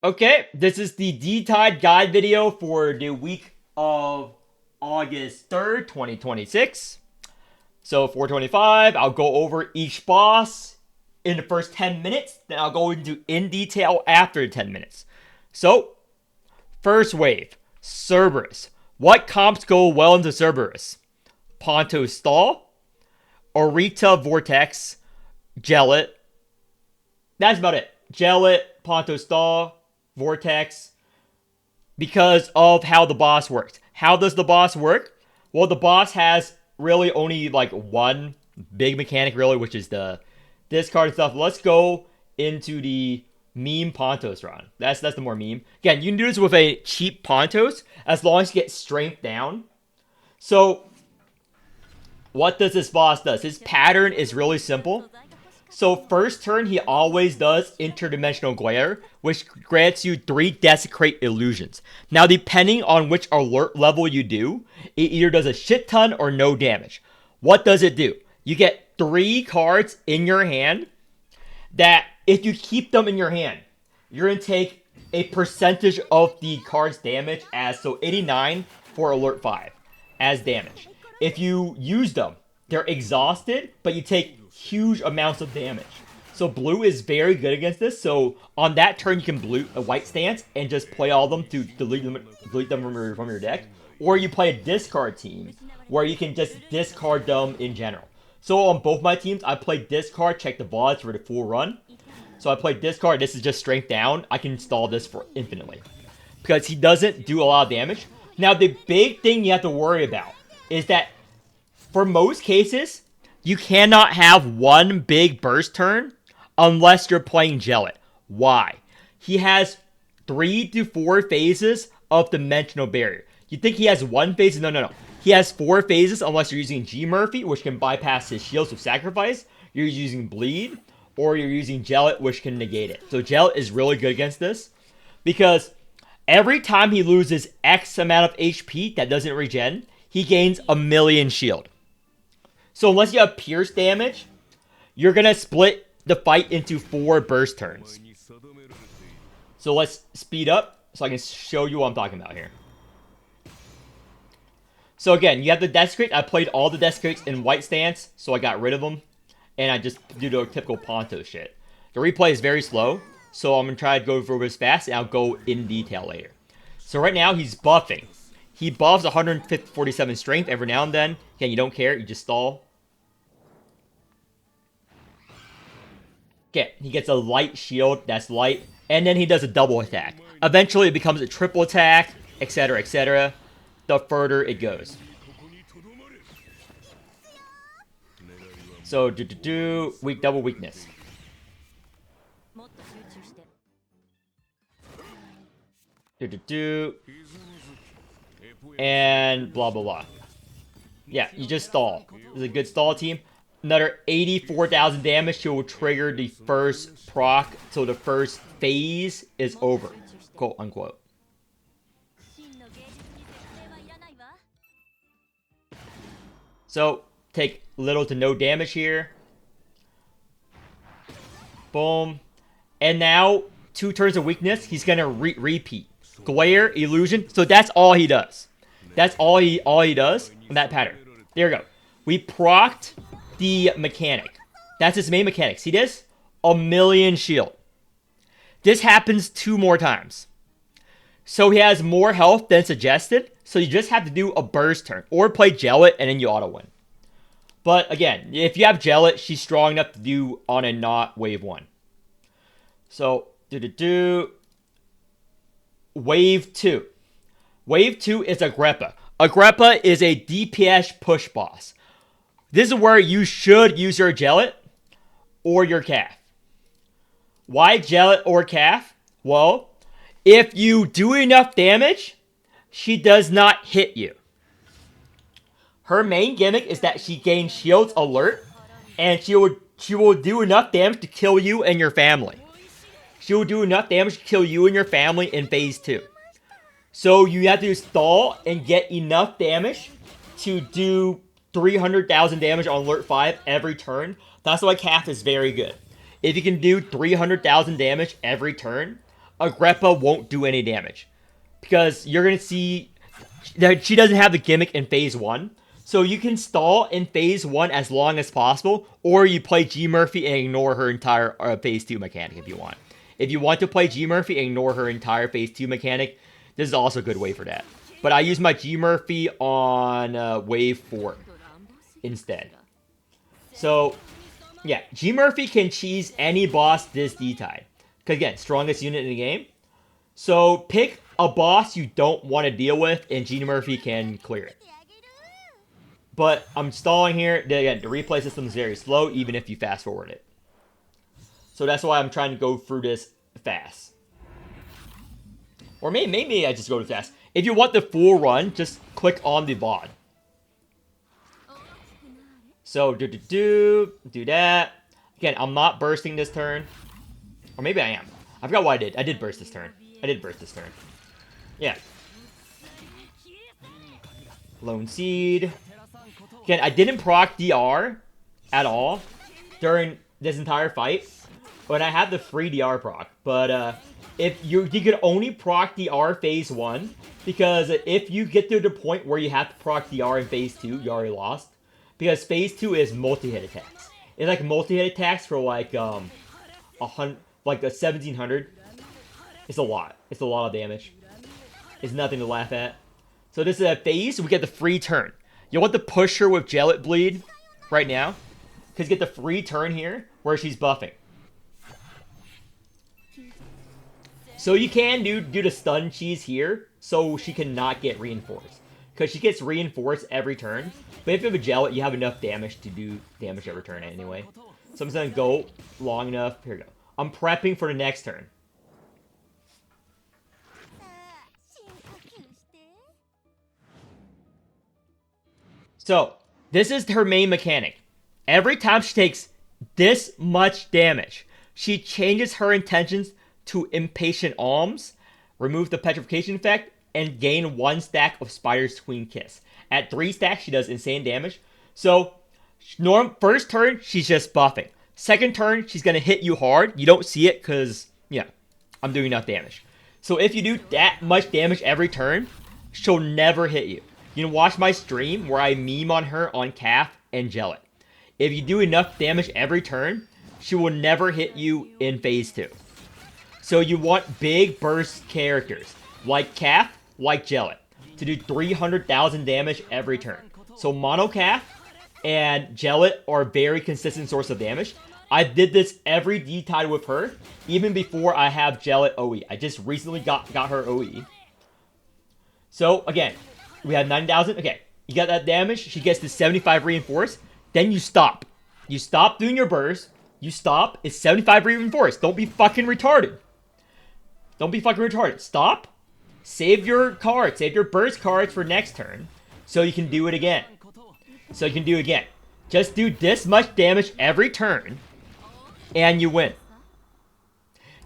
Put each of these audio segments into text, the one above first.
Okay, this is the D-Tide guide video for the week of August 3rd, 2026. So 425, I'll go over each boss in the first 10 minutes, then I'll go into in detail after 10 minutes. So, first wave, Cerberus. What comps go well into Cerberus? Pontos Stall, Orita Vortex, Gellet. That's about it. Gellet, Pontos Stall, Vortex, because of how the boss works. How does the boss work? Well, the boss has really only like one big mechanic, really, which is the discard stuff. Let's go into the meme Pontos run. That's the more meme. Again, you can do this with a cheap Pontos as long as you get strength down. So, what does this boss do? His pattern is really simple. So first turn, he always does interdimensional glare, which grants you 3 desecrate illusions. Now, depending on which alert level you do, it either does a shit ton or no damage. What does it do? You get 3 cards in your hand that, if you keep them in your hand, you're going to take a percentage of the card's damage as, so 89 for alert 5 as damage. If you use them, they're exhausted, but you take huge amounts of damage. So blue is very good against this. So on that turn, you can blue a white stance and just play all of them to delete them from your deck. Or you play a discard team where you can just discard them in general. So on both my teams, I play discard, check the VODs for the full run. So I play discard, this is just strength down. I can install this for infinitely. Because he doesn't do a lot of damage. Now the big thing you have to worry about is that for most cases, you cannot have one big burst turn unless you're playing Gellet. Why? He has 3 to 4 phases of Dimensional Barrier. You think he has one phase? No. He has 4 phases unless you're using G Murphy, which can bypass his shields with Sacrifice. You're using Bleed, or you're using Gellet, which can negate it. So Gellet is really good against this because every time he loses X amount of HP that doesn't regen, he gains 1,000,000 shield. So unless you have pierce damage, you're going to split the fight into 4 burst turns. So let's speed up so I can show you what I'm talking about here. So again, you have the Desecrate. I played all the Desecrates in white stance, so I got rid of them. And I just do the typical Ponto shit. The replay is very slow, so I'm going to try to go through this fast, and I'll go in detail later. So right now, he's buffing. He buffs 147 strength every now and then. Again, you don't care, you just stall. Okay, he gets a light shield, that's light, and then he does a double attack. Eventually, it becomes a triple attack, etc., etc. The further it goes. So, weak double weakness. And blah, blah, blah. Yeah, you just stall. This is a good stall team. Another 84,000 damage to trigger the first proc, so the first phase is over, quote unquote. So, take little to no damage here. Boom. And now, 2 turns of weakness, he's gonna repeat. Glare, illusion, so that's all he does. That's all he does in that pattern. There we go. We procced the mechanic. That's his main mechanic. See this? 1,000,000 shield. This happens 2 more times. So he has more health than suggested. So you just have to do a burst turn. Or play Gellet and then you auto win. But again, if you have Gellet, she's strong enough to do on a not wave 1. So, Wave 2. Wave 2 is Agrippa. Agrippa is a DPS push boss. This is where you should use your Gellet or your Calf. Why Gellet or Calf? Well, if you do enough damage, she does not hit you. Her main gimmick is that she gains shields alert, and she will do enough damage to kill you and your family. She will do enough damage to kill you and your family in phase 2. So you have to stall and get enough damage to do 300,000 damage on alert 5 every turn. That's why Calf is very good. If you can do 300,000 damage every turn, Agrippa won't do any damage. Because you're going to see that she doesn't have the gimmick in phase 1. So you can stall in phase 1 as long as possible, or you play G Murphy and ignore her entire phase 2 mechanic if you want. If you want to play G Murphy and ignore her entire phase 2 mechanic, this is also a good way for that. But I use my G Murphy on wave 4 instead. So, yeah, G Murphy can cheese any boss this D-Tide. Because again, strongest unit in the game. So pick a boss you don't want to deal with, and G Murphy can clear it. But I'm stalling here. Again, the replay system is very slow, even if you fast forward it. So that's why I'm trying to go through this fast. Or maybe I just go too fast. If you want the full run, just click on the VOD. So, do that. Again, I'm not bursting this turn. Or maybe I am. I forgot what I did. I did burst this turn. Yeah. Lone Seed. Again, I didn't proc DR at all during this entire fight. But I had the free DR proc. But if you could only proc DR phase 1. Because if you get to the point where you have to proc DR in phase 2, you already lost. Because phase 2 is multi-hit attacks. It's like multi-hit attacks for like a 1700. It's a lot. It's a lot of damage. It's nothing to laugh at. So this is a phase, we get the free turn. You want to push her with Gellet Bleed right now. Because you get the free turn here where she's buffing. So you can do the stun cheese here so she cannot get reinforced. Because she gets reinforced every turn. But if you have a Gellet, you have enough damage to do damage every turn anyway. So I'm just going to go long enough. Here we go. I'm prepping for the next turn. So, this is her main mechanic. Every time she takes this much damage, she changes her intentions to Impatient Alms, remove the petrification effect, and gain 1 stack of Spider's Queen Kiss. At 3 stacks, she does insane damage. So, first turn, she's just buffing. Second turn, she's going to hit you hard. You don't see it because, yeah, I'm doing enough damage. So if you do that much damage every turn, she'll never hit you. You can watch my stream where I meme on her on Calf and Gellet. If you do enough damage every turn, she will never hit you in phase 2. So you want big burst characters, like Calf, like Gellet, to do 300,000 damage every turn. So Mono Calf and Gellet are a very consistent source of damage. I did this every D-Tide with her, even before I have Gellet OE. I just recently got her OE. So, again, we have 9,000. Okay, you got that damage. She gets to 75 reinforce. Then you stop. You stop doing your burst. You stop. It's 75 reinforce. Don't be fucking retarded. Don't be fucking retarded. Stop. Save your cards. Save your burst cards for next turn. So you can do it again. Just do this much damage every turn. And you win.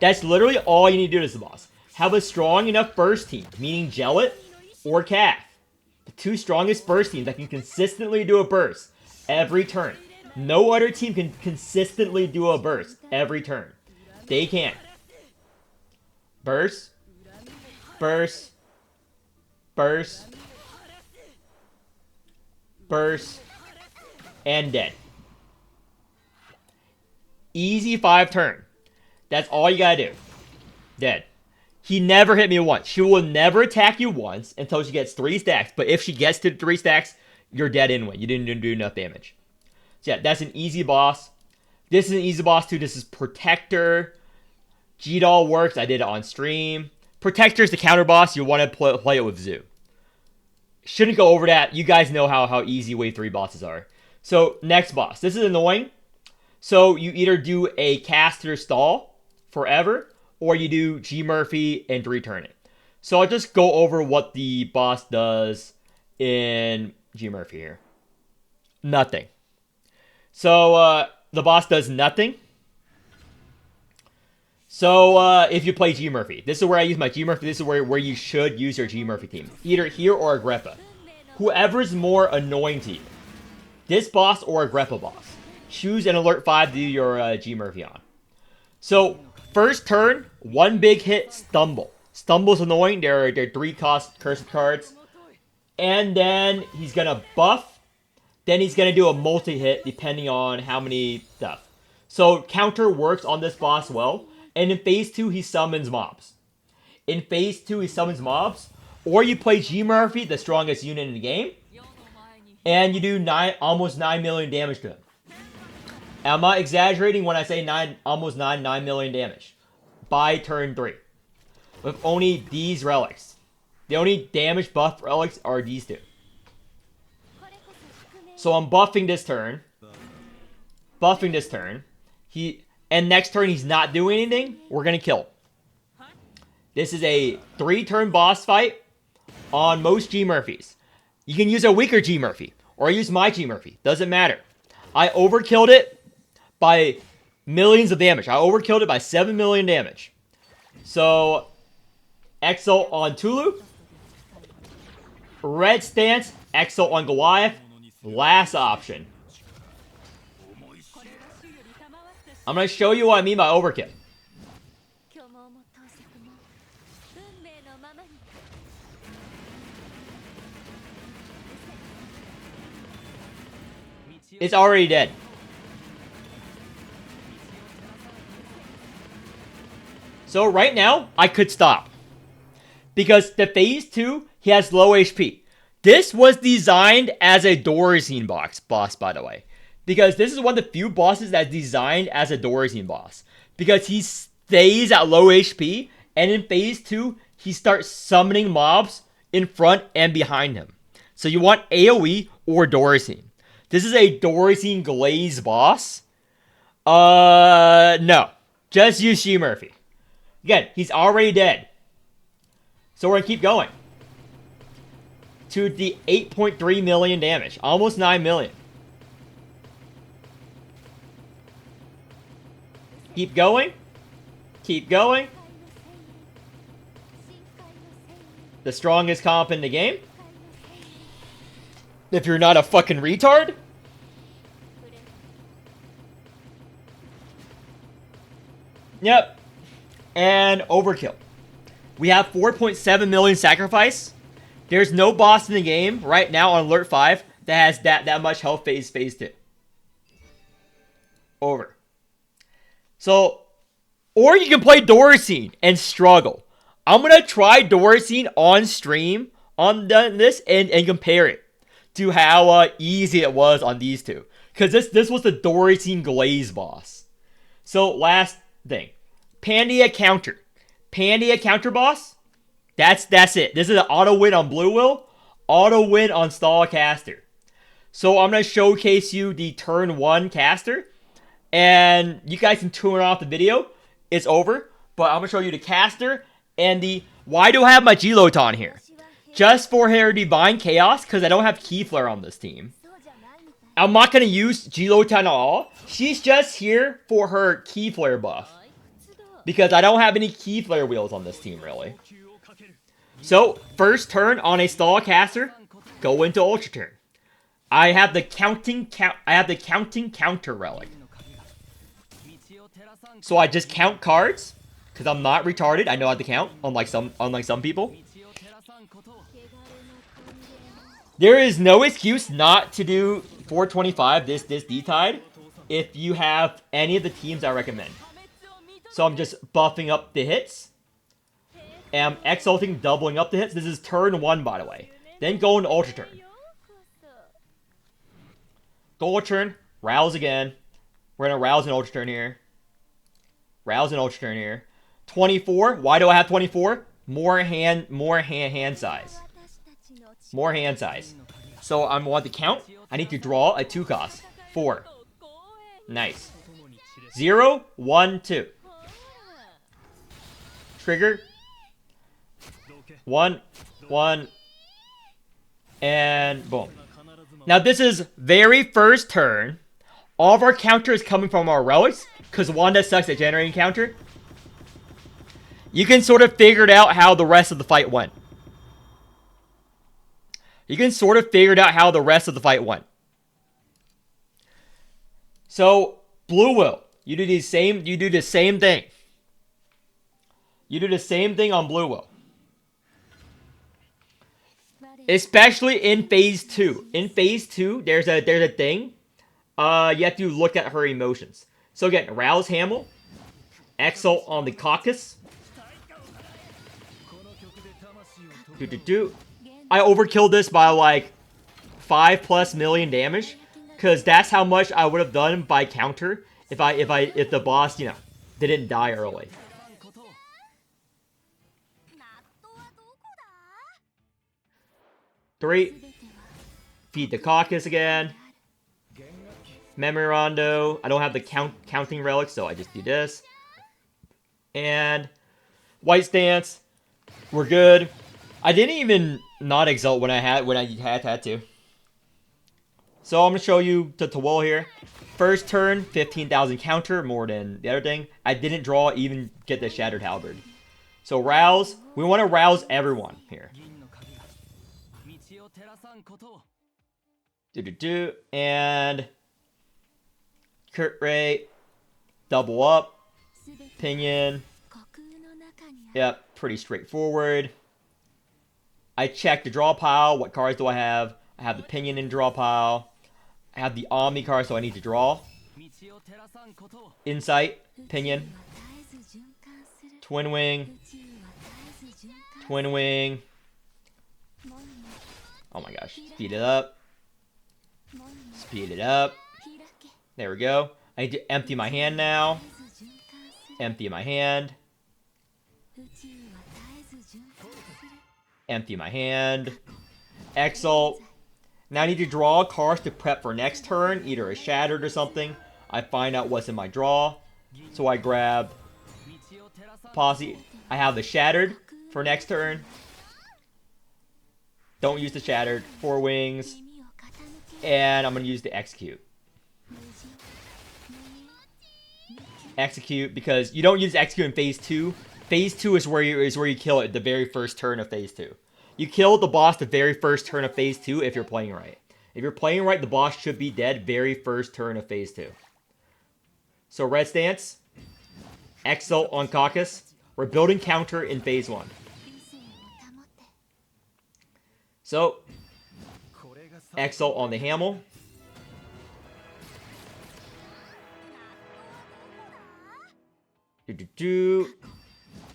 That's literally all you need to do to this boss. Have a strong enough burst team. Meaning Gellet or Calf. The 2 strongest burst teams that can consistently do a burst every turn. No other team can consistently do a burst every turn. They can. Burst. Burst. Burst. Burst. And dead. Easy 5 turn. That's all you gotta do. Dead. He never hit me once. She will never attack you once until she gets 3 stacks. But if she gets to 3 stacks, you're dead anyway. You didn't do enough damage. So yeah, that's an easy boss. This is an easy boss too. This is Protector. G-Doll works. I did it on stream. Protector is the counter boss. You want to play it with Zoo. Shouldn't go over that. You guys know how easy wave 3 bosses are. So next boss. This is annoying. So you either do a caster stall forever, or you do G Murphy and return it. So I'll just go over what the boss does in G Murphy here. Nothing. So the boss does nothing. So if you play G Murphy, this is where I use my G Murphy. This is where you should use your G Murphy team. Either here or Agrippa. Whoever's more annoying to you. This boss or Agrippa boss. Choose an alert 5 to do your G Murphy on. So first turn, One big hit, Stumble. Stumble's annoying. They're 3-cost cursed cards. And then he's gonna buff. Then he's gonna do a multi-hit depending on how many stuff. So counter works on this boss well. And in phase 2, he summons mobs. In phase 2, he summons mobs. Or you play G Murphy, the strongest unit in the game. And you do almost 9 million damage to him. I'm not exaggerating when I say almost 9 million damage. By turn 3. With only these relics. The only damage buff relics are these two. So I'm buffing this turn. Buffing this turn. And next turn he's not doing anything. We're going to kill. This is a 3-turn boss fight on most G Murphys. You can use a weaker G Murphy. Or use my G Murphy. Doesn't matter. I overkilled it by millions of damage. I overkilled it by 7 million damage. So, Exo on Tulu. Red Stance, Exo on Goliath. Last option. I'm going to show you what I mean by overkill. It's already dead. So right now, I could stop. Because the phase 2, he has low HP. This was designed as a Dorazine boss, by the way. Because this is one of the few bosses that's designed as a Dorazine boss. Because he stays at low HP, and in phase 2, he starts summoning mobs in front and behind him. So you want AoE or Dorazine. This is a Dorazine Glaze boss. No. Just use G Murphy. Again, he's already dead. So we're going to keep going. To the 8.3 million damage. Almost 9 million. Keep going. Keep going. The strongest comp in the game. If you're not a fucking retard. Yep. And overkill. We have 4.7 million sacrifice. There's no boss in the game right now on alert 5 that has that much health phase 2. Over. So, or you can play Dorazine and struggle. I'm going to try Dorazine on stream on this and compare it to how easy it was on these two. Because this was the Dorazine Glaze boss. So, last thing. Pandia counter. Pandia counter boss. That's it. This is an auto win on Blue Will. Auto win on Stall Caster. So I'm going to showcase you the turn 1 caster. And you guys can turn off the video. It's over. But I'm going to show you the caster and the... Why do I have my G-Loton here? Just for her Divine Chaos, because I don't have Keyflare on this team. I'm not going to use G-Loton at all. She's just here for her Keyflare buff. Because I don't have any Keyflare wheels on this team, really. So, first turn on a Stall Caster, go into Ultra Turn. I have the counting counter relic. So I just count cards, because I'm not retarded. I know how to count, unlike some people. There is no excuse not to do 425 this D-Tide if you have any of the teams I recommend. So I'm just buffing up the hits. And I'm exalting, doubling up the hits. This is turn 1, by the way. Then go into Ultra Turn. Go Ultra Turn. Rouse again. We're going to rouse an Ultra Turn here. Rouse an Ultra Turn here. 24. Why do I have 24? More hand size. More hand size. So I want to count. I need to draw a 2-cost. 4. Nice. 0, 1, 2. Trigger. 1, 1, and boom. Now this is very first turn. All of our counter is coming from our relics, because Wanda sucks at generating counter. You can sort of figure it out how the rest of the fight went. So, Blue Will, you do the same thing. You do the same thing on blue will. Especially in phase 2. In phase 2, there's a thing. You have to look at her emotions. So again, Rouse Hamel. Exalt on the Caucus. I overkilled this by like 5+ million damage. Because that's how much I would have done by counter if the boss, you know, didn't die early. Three. Feed the Caucus again. Memory Rondo. I don't have the counting relic, so I just do this. And White Stance. We're good. I didn't even not exalt when I had to. So I'm gonna show you the Tawol here. First turn, 15,000 counter, more than the other thing. I didn't draw, even get the Shattered Halberd. So rouse. We want to rouse everyone here. And Crit Rate, double up, Pinion. Yep, pretty straightforward. I check the draw pile. What cards do I have? I have the Pinion in draw pile. I have the Omni card, so I need to draw. Insight, Pinion. Twin Wing. Twin Wing. Oh my gosh. Speed it up. Speed it up. There we go. I need to empty my hand now. Empty my hand. Empty my hand. Exalt. Now I need to draw cards to prep for next turn. Either a Shattered or something. I find out what's in my draw. So I grab Posse. I have the Shattered for next turn. Don't use the Shattered. 4 wings. And I'm going to use the Execute. Execute, because you don't use Execute in phase 2. Phase 2 is where you kill it the very first turn of phase 2. You kill the boss the very first turn of phase 2 if you're playing right. If you're playing right, the boss should be dead very first turn of phase 2. So Red Stance. Exalt on Caucus. We're building counter in phase 1. So, Exalt on the Hamel.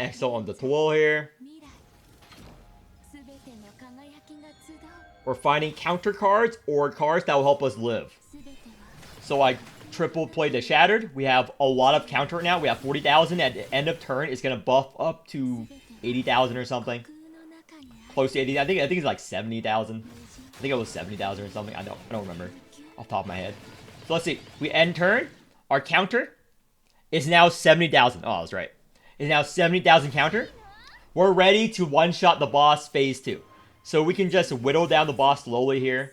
Exalt on the Tawol here. We're finding counter cards or cards that will help us live. So I triple play the Shattered. We have a lot of counter now. We have 40,000 at the end of turn. It's going to buff up to 80,000 or something. Close to 80. I think it's like 70,000. I think it was 70,000 or something. I don't remember off the top of my head. So let's see. We end turn. Our counter is now 70,000. Oh, I was right. It's now 70,000 counter. We're ready to one-shot the boss phase 2. So we can just whittle down the boss slowly here.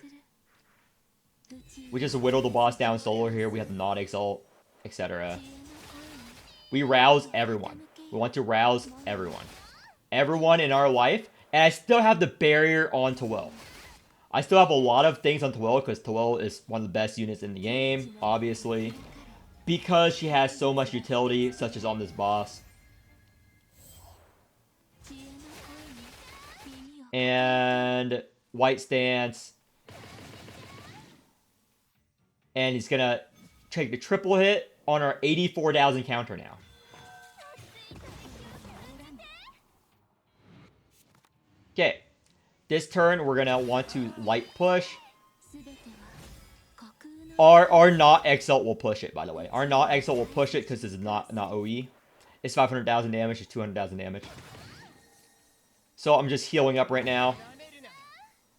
We just whittle the boss down slowly here. We have the not exalt, etc. We rouse everyone. We want to rouse everyone. Everyone in our life. And I still have the barrier on Tawol. I still have a lot of things on Tawol because Tawol is one of the best units in the game, obviously. Because she has so much utility, such as on this boss. And White Stance. And he's going to take the triple hit on our 84,000 counter now. Okay. This turn, we're going to want to light push. Our not Exalt will push it, by the way. Our not Exalt will push it because it's not OE. It's 500,000 damage. It's 200,000 damage. So I'm just healing up right now.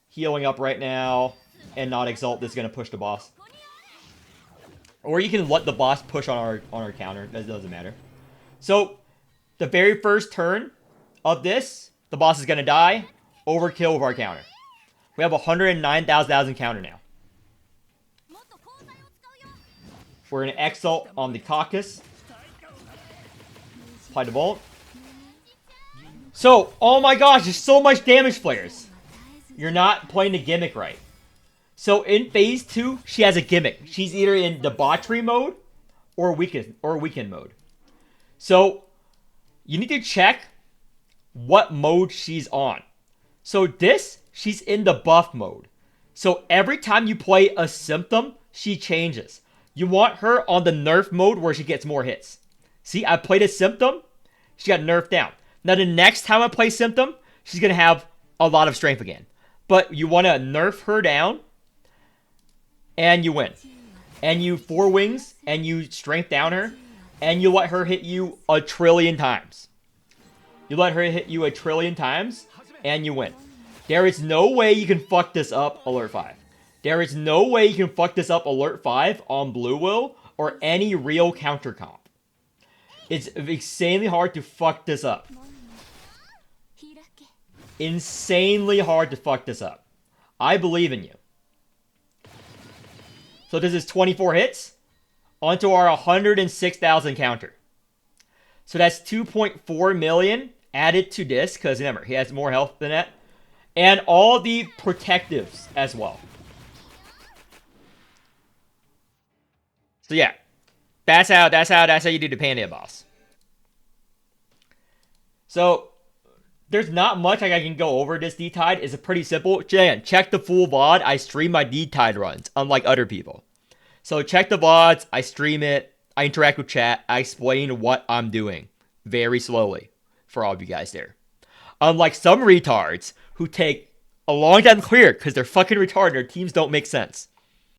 Healing up right now. And not Exalt. This is going to push the boss. Or you can let the boss push on our counter. That doesn't matter. So, the very first turn of this, the boss is going to die. Overkill with our counter. We have 109,000 counter now. We're going to Exalt on the Caucus. Apply the Bolt. So, oh my gosh, there's so much damage players. You're not playing the gimmick right. So in phase 2, she has a gimmick. She's either in debauchery mode or weaken mode. So you need to check what mode she's on. So she's in the buff mode. So every time you play a symptom, she changes. You want her on the nerf mode where she gets more hits. See, I played a symptom, she got nerfed down. Now the next time I play symptom, she's going to have a lot of strength again. But you want to nerf her down, and you win. And you 4 wings, and you strength down her, and you let her hit you a trillion times. You let her hit you a trillion times, and you win. There is no way you can fuck this up, Alert 5. There is no way you can fuck this up, Alert 5, on Blue Will, or any real counter comp. It's insanely hard to fuck this up. Insanely hard to fuck this up. I believe in you. So this is 24 hits onto our 106,000 counter. So that's 2.4 million added to this, because remember, he has more health than that. And all the protectives as well. So yeah, that's how you do the Pandia boss. So there's not much I can go over this D-Tide. It's pretty simple. Again, check the full VOD. I stream my D-Tide runs, unlike other people. So check the VODs. I stream it. I interact with chat. I explain what I'm doing very slowly for all of you guys there. Unlike some retards who take a long time to clear because they're fucking retarded. Their teams don't make sense.